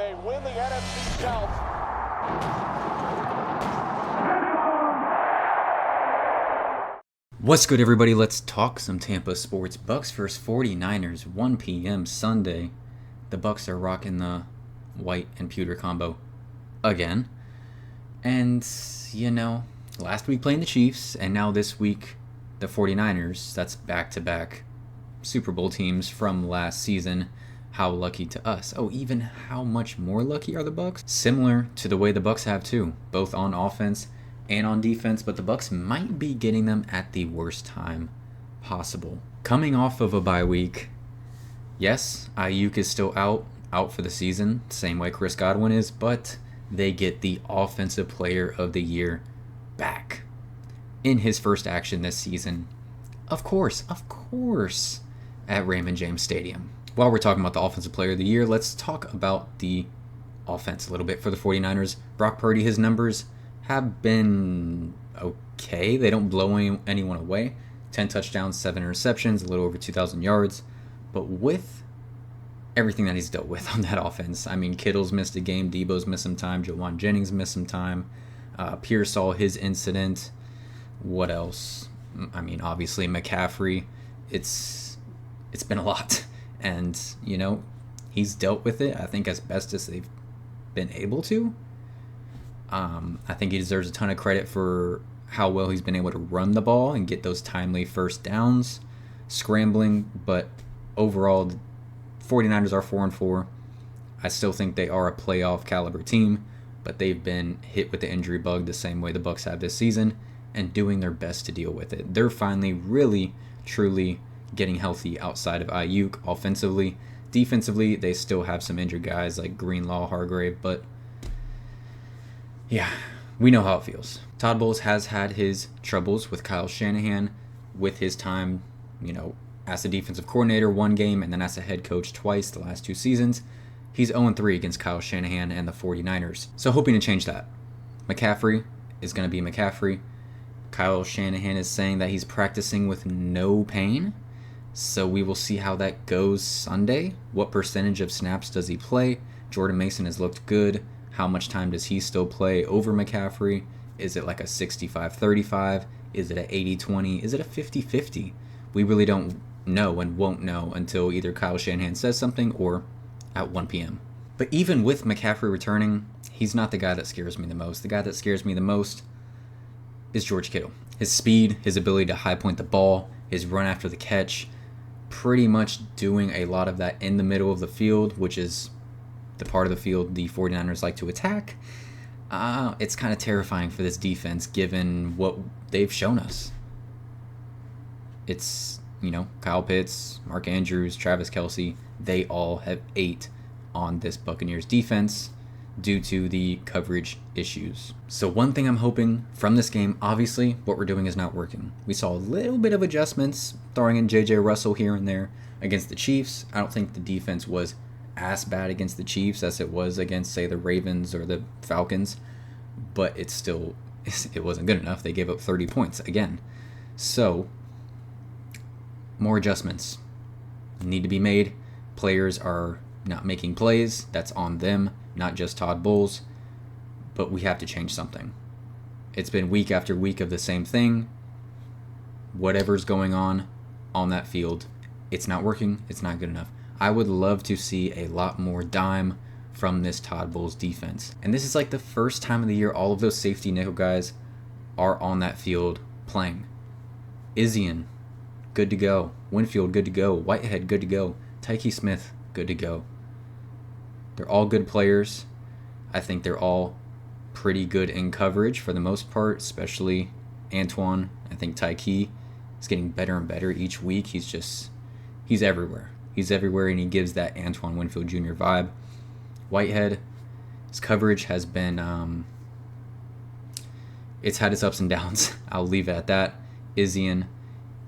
Bay win the NFC South. What's good, everybody? Let's talk some Tampa sports. Bucs versus 49ers, 1 p.m. Sunday. The Bucs are rocking the white and pewter combo again. And, last week playing the Chiefs, and now this week the 49ers. That's back-to-back Super Bowl teams from last season. How lucky to us. Oh, even how much more lucky are the Bucs? Similar to the way the Bucs have too, both on offense and on defense, but the Bucs might be getting them at the worst time possible. Coming off of a bye week, yes, Ayuk is still out for the season, same way Chris Godwin is, but they get the Offensive Player of the Year back in his first action this season. Of course, at Raymond James Stadium. While we're talking about the Offensive Player of the Year, let's talk about the offense a little bit for the 49ers. Brock Purdy, his numbers have been okay. They don't blow anyone away. 10 touchdowns, 7 interceptions, a little over 2,000 yards. But with everything that he's dealt with on that offense, I mean, Kittle's missed a game, Debo's missed some time, Jawan Jennings missed some time, Pierce saw his incident. What else? I mean, obviously McCaffrey. It's been a lot. And, he's dealt with it, I think, as best as they've been able to. I think he deserves a ton of credit for how well he's been able to run the ball and get those timely first downs, scrambling. But overall, the 49ers are 4-4. I still think they are a playoff caliber team, but they've been hit with the injury bug the same way the Bucs have this season and doing their best to deal with it. They're finally really, truly getting healthy outside of Ayuk offensively. Defensively, they still have some injured guys like Greenlaw, Hargrave, but yeah, we know how it feels. Todd Bowles has had his troubles with Kyle Shanahan with his time, as a defensive coordinator one game and then as a head coach twice the last 2 seasons. He's 0-3 against Kyle Shanahan and the 49ers. So hoping to change that. McCaffrey is going to be McCaffrey. Kyle Shanahan is saying that he's practicing with no pain. So we will see how that goes Sunday. What percentage of snaps does he play? Jordan Mason has looked good. How much time does he still play over McCaffrey? Is it like a 65-35? Is it a 80-20? Is it a 50-50? We really don't know and won't know until either Kyle Shanahan says something or at 1 p.m. But even with McCaffrey returning, he's not the guy that scares me the most. The guy that scares me the most is George Kittle. His speed, his ability to high point the ball, his run after the catch, pretty much doing a lot of that in the middle of the field, which is the part of the field the 49ers like to attack. It's kind of terrifying for this defense given what they've shown us. It's, Kyle Pitts, Mark Andrews, Travis Kelce, they all have ate on this Buccaneers defense due to the coverage issues. So one thing I'm hoping from this game, obviously, what we're doing is not working. We saw a little bit of adjustments, throwing in J.J. Russell here and there against the Chiefs. I don't think the defense was as bad against the Chiefs as it was against, say, the Ravens or the Falcons, but it wasn't good enough. They gave up 30 points again. So more adjustments need to be made. Players are not making plays. That's on them, not just Todd Bowles, but we have to change something. It's been week after week of the same thing. Whatever's going on that field, it's not working. It's not good enough. I would love to see a lot more dime from this Todd Bowles defense. And this is like the first time of the year all of those safety nickel guys are on that field playing. Isian, good to go. Winfield, good to go. Whitehead, good to go. Tyke Smith, good to go. They're all good players. I think they're all pretty good in coverage for the most part, especially Antoine. I think Tyke is getting better and better each week. He's everywhere. He's everywhere, and he gives that Antoine Winfield Jr. vibe. Whitehead, his coverage has been, it's had its ups and downs. I'll leave it at that. Isian,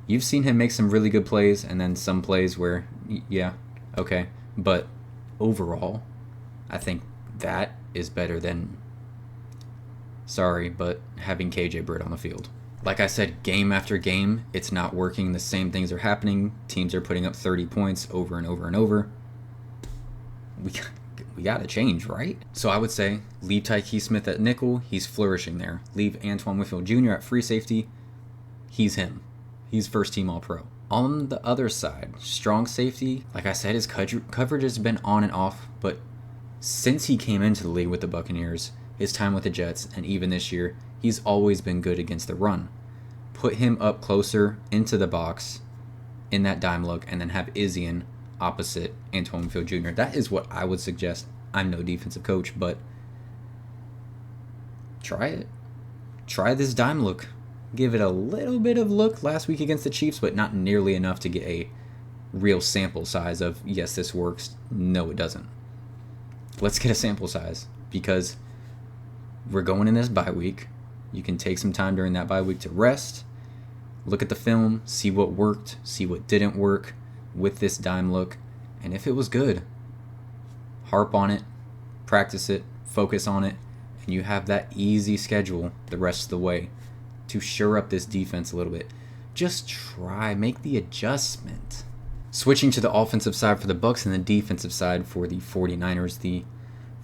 you've seen him make some really good plays, and then some plays where, yeah, okay. But overall, I think that is better than, sorry, but having KJ Britt on the field. Like I said, game after game, it's not working. The same things are happening. Teams are putting up 30 points over and over and over. We we got to change, right? So I would say leave Tyke Smith at nickel. He's flourishing there. Leave Antoine Winfield Jr. at free safety. He's him. He's first team All-Pro. On the other side, strong safety, like I said, his coverage has been on and off, but since he came into the league with the Buccaneers, his time with the Jets, and even this year, he's always been good against the run. Put him up closer into the box in that dime look, and then have Izzian opposite Antoine Winfield Jr. That is what I would suggest. I'm no defensive coach, but try it. Try this dime look. Give it a little bit of look last week against the Chiefs, but not nearly enough to get a real sample size of, yes, this works. No, it doesn't. Let's get a sample size, because we're going in this bye week. You can take some time during that bye week to rest, look at the film, see what worked, see what didn't work with this dime look, and if it was good, harp on it, practice it, focus on it, and you have that easy schedule the rest of the way to shore up this defense a little bit. Just try, make the adjustment. Switching to the offensive side for the Bucs and the defensive side for the 49ers. The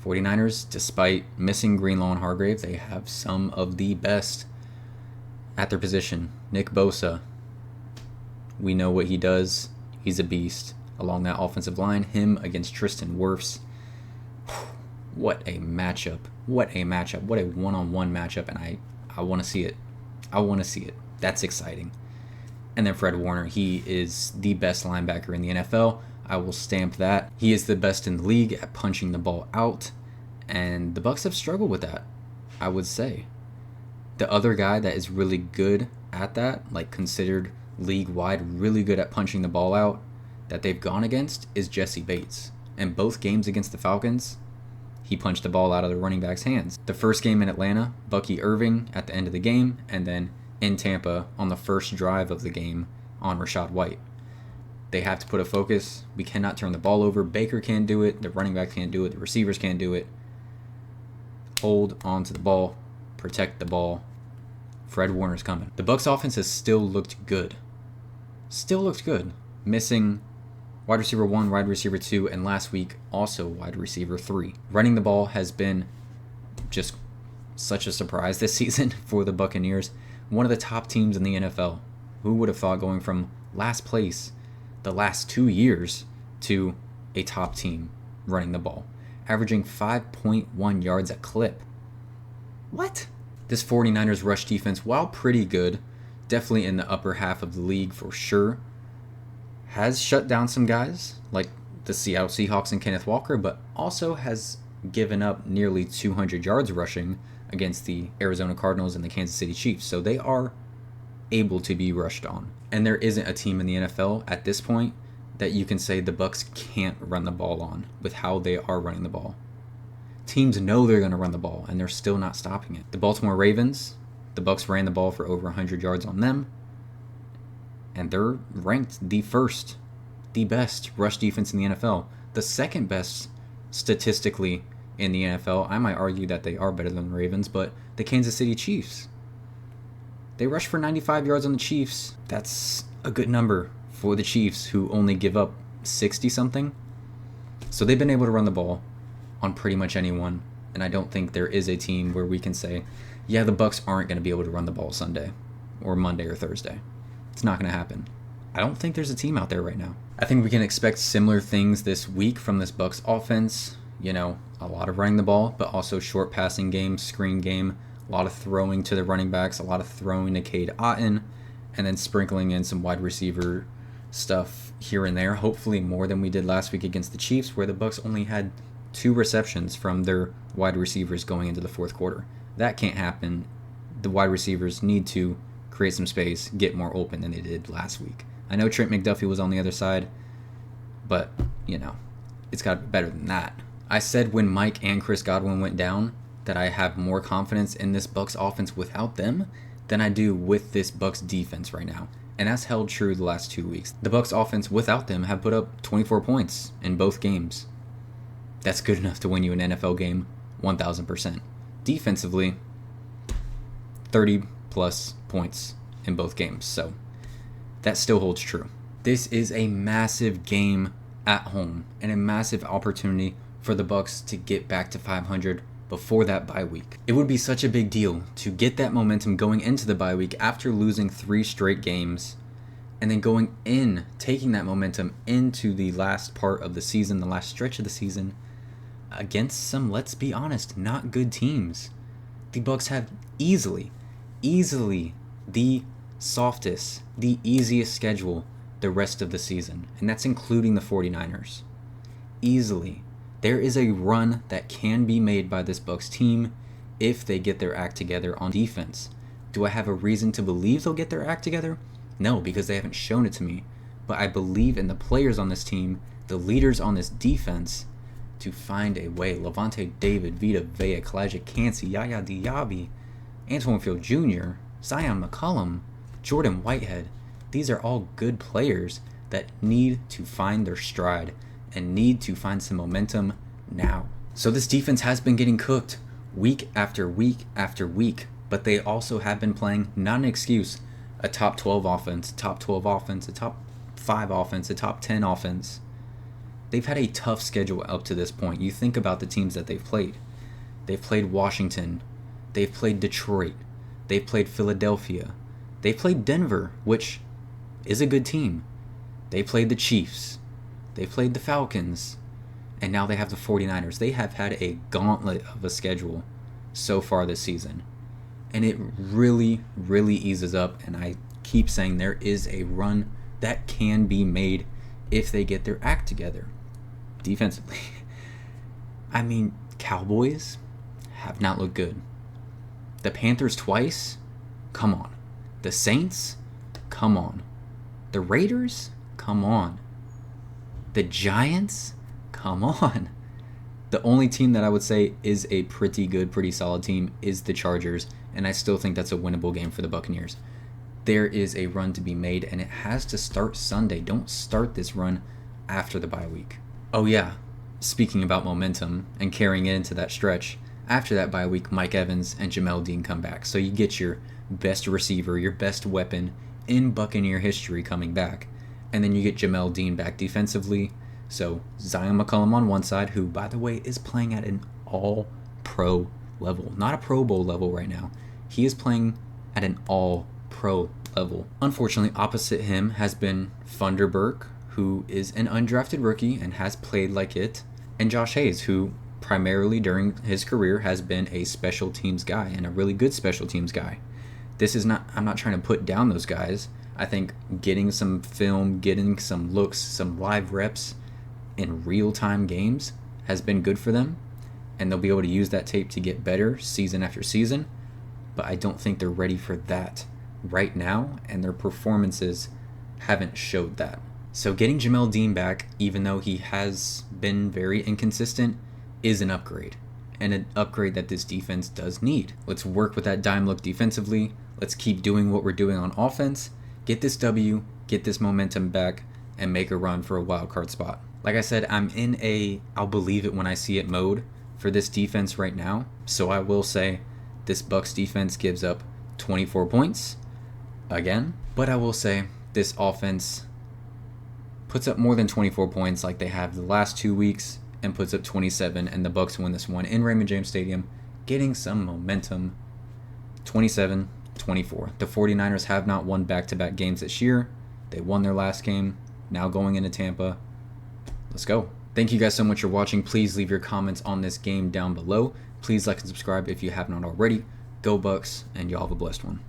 49ers, despite missing Greenlaw and Hargrave, they have some of the best at their position. Nick Bosa, we know what he does. He's a beast along that offensive line. Him against Tristan Wirfs. What a matchup. What a matchup. What a one-on-one matchup, and I want to see it. I want to see it. That's exciting. And then Fred Warner, he is the best linebacker in the NFL. I will stamp that. He is the best in the league at punching the ball out, and the Bucs have struggled with that, I would say. The other guy that is really good at that, like considered league-wide really good at punching the ball out, that they've gone against is Jesse Bates. In both games against the Falcons, he punched the ball out of the running back's hands. The first game in Atlanta, Bucky Irving at the end of the game, and then in Tampa on the first drive of the game on Rachaad White. They have to put a focus. We cannot turn the ball over. Baker can't do it. The running back can't do it. The receivers can't do it. Hold on to the ball. Protect the ball. Fred Warner's coming. The Bucs offense has still looked good. Still looked good. Missing wide receiver 1, wide receiver 2, and last week also wide receiver 3. Running the ball has been just such a surprise this season for the Buccaneers. One of the top teams in the NFL. Who would have thought going from last place the last 2 years to a top team running the ball, averaging 5.1 yards a clip. What? This 49ers rush defense, while pretty good, definitely in the upper half of the league for sure, has shut down some guys like the Seattle Seahawks and Kenneth Walker, but also has given up nearly 200 yards rushing against the Arizona Cardinals and the Kansas City Chiefs. So they are able to be rushed on. And there isn't a team in the NFL at this point that you can say the Bucs can't run the ball on with how they are running the ball. Teams know they're going to run the ball, and they're still not stopping it. The Baltimore Ravens, the Bucs ran the ball for over 100 yards on them, and they're ranked the best rush defense in the NFL. The second best statistically in the NFL. I might argue that they are better than the Ravens, but the Kansas City Chiefs, they rushed for 95 yards on the Chiefs. That's a good number for the Chiefs, who only give up 60-something. So they've been able to run the ball on pretty much anyone, and I don't think there is a team where we can say, yeah, the Bucs aren't going to be able to run the ball Sunday or Monday or Thursday. It's not going to happen. I don't think there's a team out there right now. I think we can expect similar things this week from this Bucs offense. You know, a lot of running the ball, but also short passing game, screen game, a lot of throwing to the running backs, a lot of throwing to Cade Otton, and then sprinkling in some wide receiver stuff here and there. Hopefully more than we did last week against the Chiefs, where the Bucs only had 2 receptions from their wide receivers going into the fourth quarter. That can't happen. The wide receivers need to create some space, get more open than they did last week. I know Trent McDuffie was on the other side, but, you know, it's got to be better than that. I said when Mike and Chris Godwin went down that I have more confidence in this Bucs offense without them than I do with this Bucs defense right now. And that's held true the last 2 weeks. The Bucs offense without them have put up 24 points in both games. That's good enough to win you an NFL game 1,000%. Defensively, 30-plus points in both games. So that still holds true. This is a massive game at home and a massive opportunity for the Bucs to get back to 500 before that bye week. It would be such a big deal to get that momentum going into the bye week after losing 3 straight games, and then taking that momentum into the last part of the season, the last stretch of the season, against some, let's be honest, not good teams. The Bucs have easily the softest, the easiest schedule the rest of the season, and that's including the 49ers. Easily. There is a run that can be made by this Bucs team if they get their act together on defense. Do I have a reason to believe they'll get their act together? No, because they haven't shown it to me. But I believe in the players on this team, the leaders on this defense, to find a way. Levante David, Vita Vea, Kalijah Cansey, Yaya Diaby, Antoine Field Jr., Zion McCollum, Jordan Whitehead. These are all good players that need to find their stride and need to find some momentum now. So this defense has been getting cooked week after week after week, but they also have been playing, not an excuse, a top 12 offense, a top 12 offense, a top 5 offense, a top 10 offense. They've had a tough schedule up to this point. You think about the teams that they've played. They've played Washington. They've played Detroit. They've played Philadelphia. They've played Denver, which is a good team. They played the Chiefs. They played the Falcons. And now they have the 49ers. They have had a gauntlet of a schedule so far this season. And it really eases up. And I keep saying there is a run that can be made if they get their act together defensively. I mean, Cowboys have not looked good. The Panthers twice? Come on. The Saints? Come on. The Raiders? Come on. The Giants? Come on. The only team that I would say is a pretty good, pretty solid team is the Chargers, and I still think that's a winnable game for the Buccaneers. There is a run to be made, and it has to start Sunday. Don't start this run after the bye week. Oh yeah, speaking about momentum and carrying it into that stretch, after that bye week, Mike Evans and Jamel Dean come back. So you get your best receiver, your best weapon in Buccaneer history coming back. And then you get Jamel Dean back defensively. So Zion McCollum on one side, who, by the way, is playing at an all-pro level. Not a Pro Bowl level right now. He is playing at an all-pro level. Unfortunately, opposite him has been Funderburk, who is an undrafted rookie and has played like it, and Josh Hayes, who primarily during his career has been a special teams guy and a really good special teams guy. I'm not trying to put down those guys. I think getting some film, getting some looks, some live reps in real-time games has been good for them, and they'll be able to use that tape to get better season after season, but I don't think they're ready for that right now, and their performances haven't showed that. So getting Jamel Dean back, even though he has been very inconsistent, is an upgrade, and an upgrade that this defense does need. Let's work with that dime look defensively. Let's keep doing what we're doing on offense, get this W, get this momentum back, and make a run for a wild card spot. Like I said, I'm in a I'll believe it when I see it mode for this defense right now. So I will say this Bucs defense gives up 24 points again, but I will say this offense puts up more than 24 points like they have the last 2 weeks and puts up 27, and the Bucs win this one in Raymond James Stadium, getting some momentum. 27-24. The 49ers have not won back-to-back games this year. They won their last game, now going into Tampa. Let's go. Thank you guys so much for watching. Please leave your comments on this game down below. Please like and subscribe if you have not already. Go Bucs, and y'all have a blessed one.